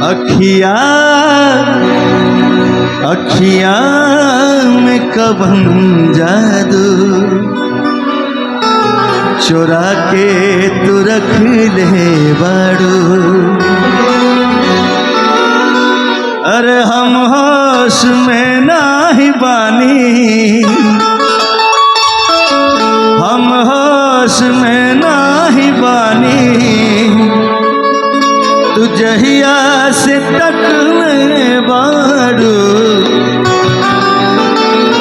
अखिया अखिया में कवन जादू चुरा के तू रख ले बाड़ू। अरे हम होश में नाही बानी, हम होश में नाही बानी, तू जहिया से तक में बाड़ू।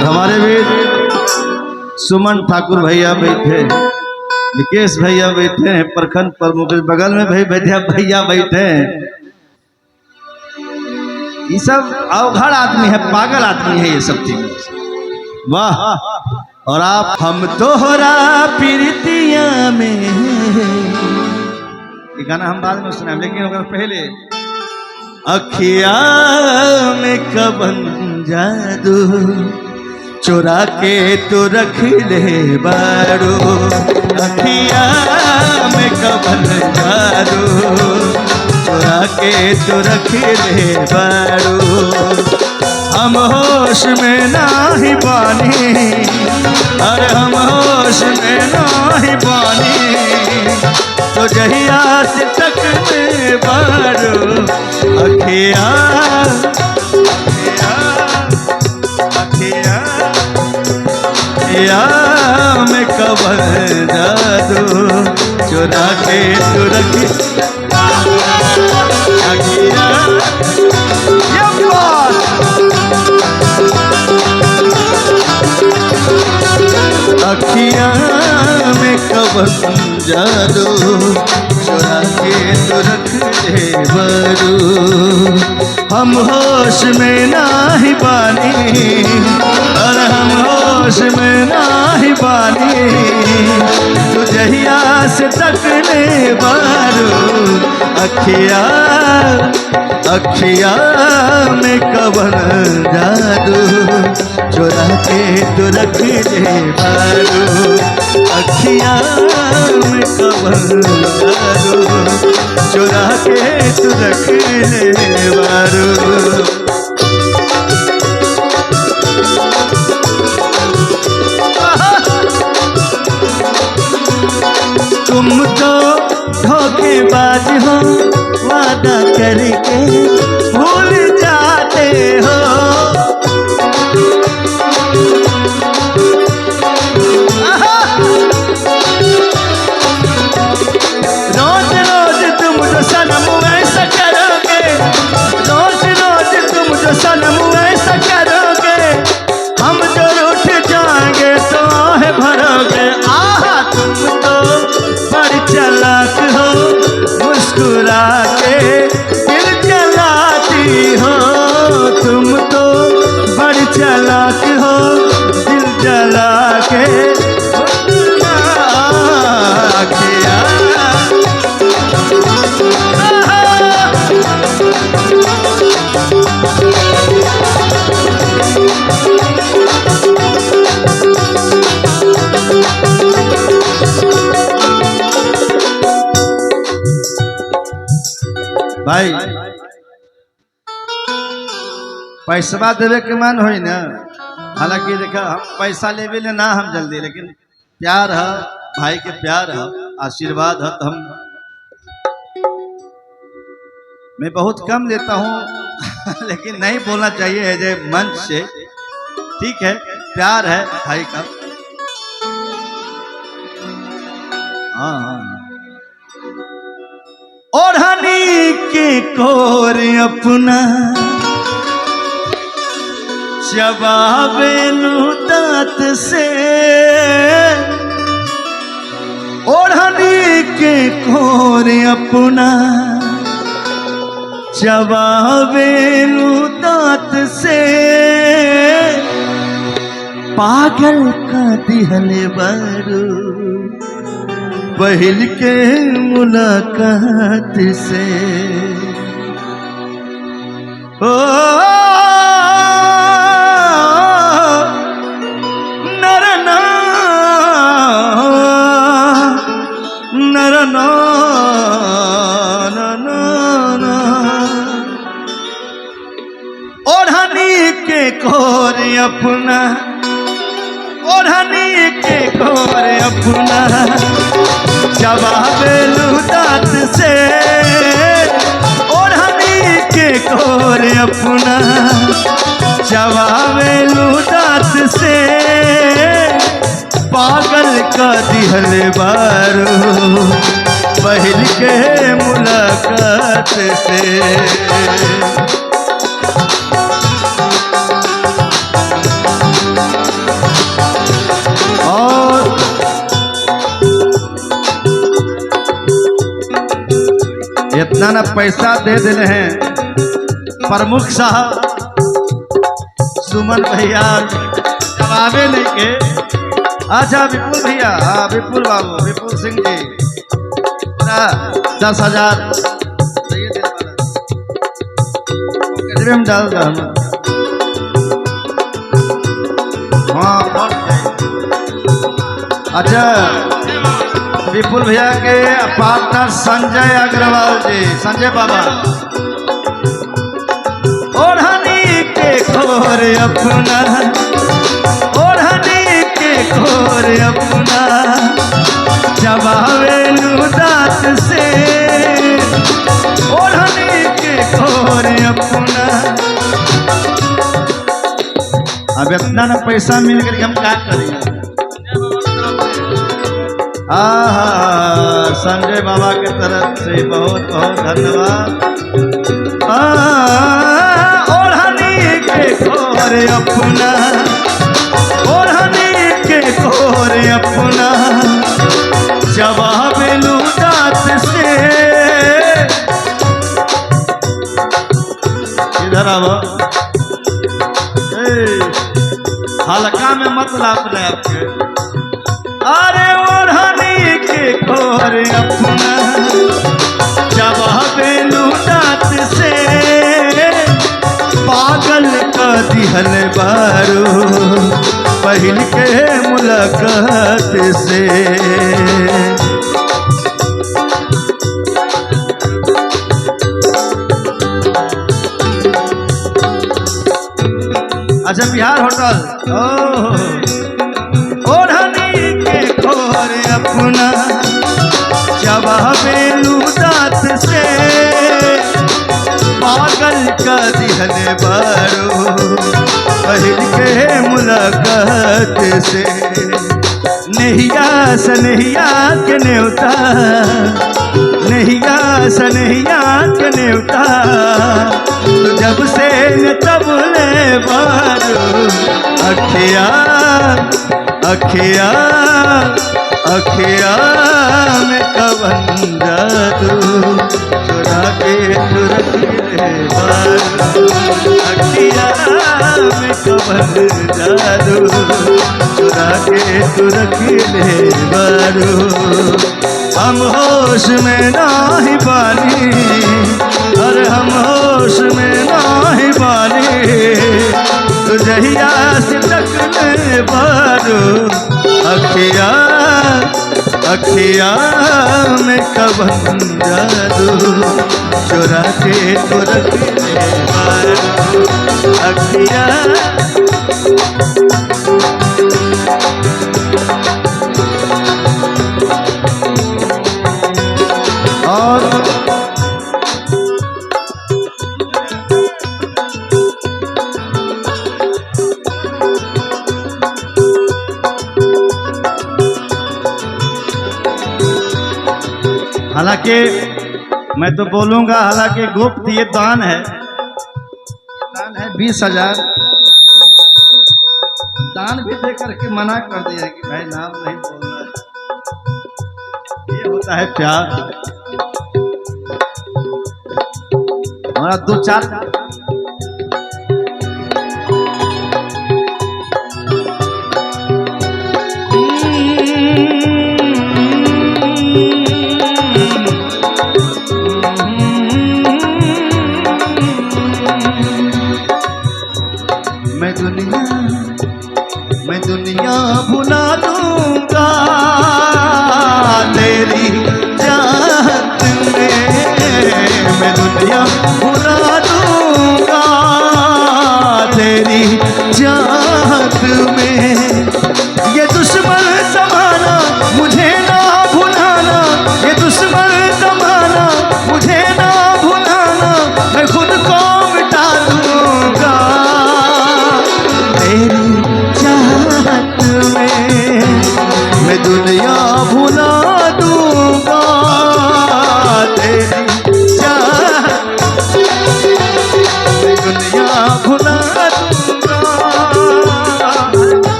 हमारे भी सुमन ठाकुर भैया बैठे, विकेश भैया बैठे हैं, प्रखंड प्रमुख बगल में भाई भैया बैठे हैं। ये सब अवघड़ आदमी है, पागल आदमी है ये सब चीज। वाह। और आप हम तोहरा प्रीतिया में, ये गाना हम बाद में सुना लेकिन अगर पहले अखिया में कवन जादू चुरा के तो रख ले बाड़ू। अखिया में कवन जादू चुरा के तो रख ले बाड़ू। हम होश में नाही बानी, अरे हम होश में नाही बानी, तो जहिया से तक में बाड़ू। अखिया अखिया अखिया में कवन जादू चुरा के तू रखी। अखिया अखिया में कवन जादू चुरा के तू रख ले बाड़ू। हम होश में नाही बानी, और हम होश में नाही बानी, तू जहिया से तक ले बाड़ू। अखिया अखिया में कवन जादू चुरा के तू रख ले बाड़ू। अखिया में कवन जादू चुरा के तू रख ले बाड़ू। तुम तो धोखेबाज हो, वादा करके भूल जाते हो। रोज रोज तुम जो सनम ऐसा करोगे, रोज रोज तुम जो सनम ऐसा करोगे, हम जो रूठ जाएंगे तो आहे भरोगे। आहा तुम तो बड़ चालाक हो, मुस्कुरा के दिल जलाती हो। तुम तो बड़ चालाक हो, दिल जला के अखिया भाई पैसा देवे के मन हो ना। हालांकि देखा हम पैसा लेवे ले ना हम जल्दी, लेकिन प्यार है, भाई के प्यार है, आशीर्वाद है, तो हम मैं बहुत कम लेता हूँ लेकिन नहीं बोलना चाहिए है जे मंच से। ठीक है, प्यार है भाई का। हाँ ओढ़नी के कोर अपना चबावेलू दांत से, ओढ़नी के कोर अपना चबावेलू दांत से। पागल का दिहले बाड़ू पहल के मुलाकात से। ओ नरना नरना खोर अपना, ओढ़नी के खोर अपना, चबावेलू दांत से, ओढ़नी के खोर अपना, चबावेलू दांत से, पागल का दिहल बारू पहिल के मुलाकात से। और इतना ना पैसा दे देने हैं प्रमुख साहब सुमन भैया, जवाबे नहीं के। अच्छा विपुल भैया, हाँ विपुल बाबू, विपुल सिंह जी 10,000 में डाल दो। हाँ अच्छा विपुल भैया के पार्टनर संजय अग्रवाल जी, संजय बाबा, ओढ़नी के खोर अपना, ओढ़नी के खोर अपना, चबावेलू दांत से, ओढ़नी के खोर अपना। अब इतना ना पैसा मिल गया हम क्या करेंगे। संजय बाबा के तरफ से बहुत बहुत धन्यवाद। ओढ़नी के खोर अपना, ओढ़नी के खोर अपना, चबावेलू दांत से। इधर आओ, हल्का में मत लाप ले आपके। अरे ओढ़नी के खोर अपना, चबावेलू दांत से, पागल का दिहल बारू पहिल के मुलाकात से। अच्छा बिहार होटल, ओढ़नी के खोर अपना, चबावेलू दांत से, पागल का दिहल बारू पहिल के मुलाकात से। नैया सनैया के न्योता, नैया सनैया के न्योता, तो जब से न तब ले बारू अखिया, अखिया, अखिया में कवन जादू चुरा के तुरख ले बारू, अखिया में कवन जादू चुरा के तुरख ले बारू। हम होश में नाही बानी, अरे हम होश में नाही बानी, तुझहिया से तकने बारू अखिया, अखिया में कवन जादू चुरा के तुरख ले बारू अखिया। और हालांकि मैं तो बोलूंगा, हालांकि गुप्त ये दान है, दान है 20,000। दान भी दे करके मना कर दिया कि भाई नाम नहीं बोलना है, ये होता है प्यार। हमारा 2-4 मैं दुनिया भुला दूंगा तेरी चाहत में, मैं दुनिया भुला दूंगा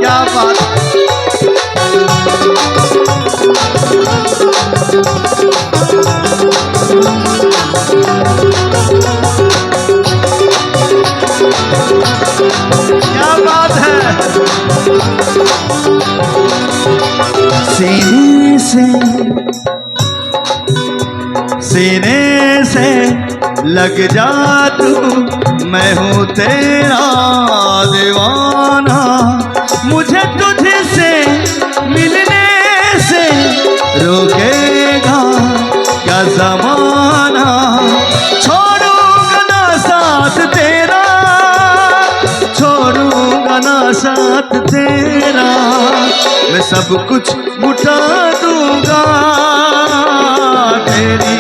क्या बात है। क्या बात है। सीने से लग जा तू, मैं हूँ तेरा दीवाना। मुझे तुझसे मिलने से रोकेगा क्या ज़माना। छोड़ूंगा ना साथ तेरा, छोड़ूंगा ना साथ तेरा। मैं सब कुछ लुटा दूंगा तेरी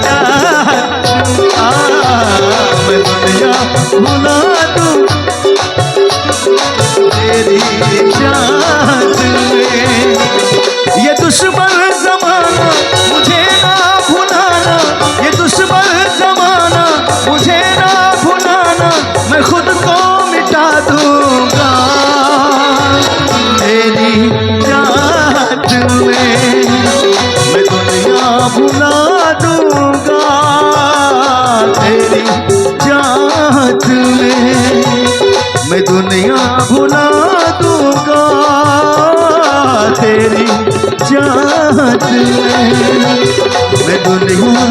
चाहत। मैं दुनिया भुला दूं तेरी चाहत में। ये दुश्मन ज़माना मुझे ना भुलाना, ये दुश्मन ज़माना मुझे ना भुलाना। मैं खुद को मिटा दूंगा तेरी चाहत में। मैं दुनिया भुला दूंगा तेरी चाहत में। मैं दुनिया भुला दूंगा तेरी चाहत में। मैं दुनिया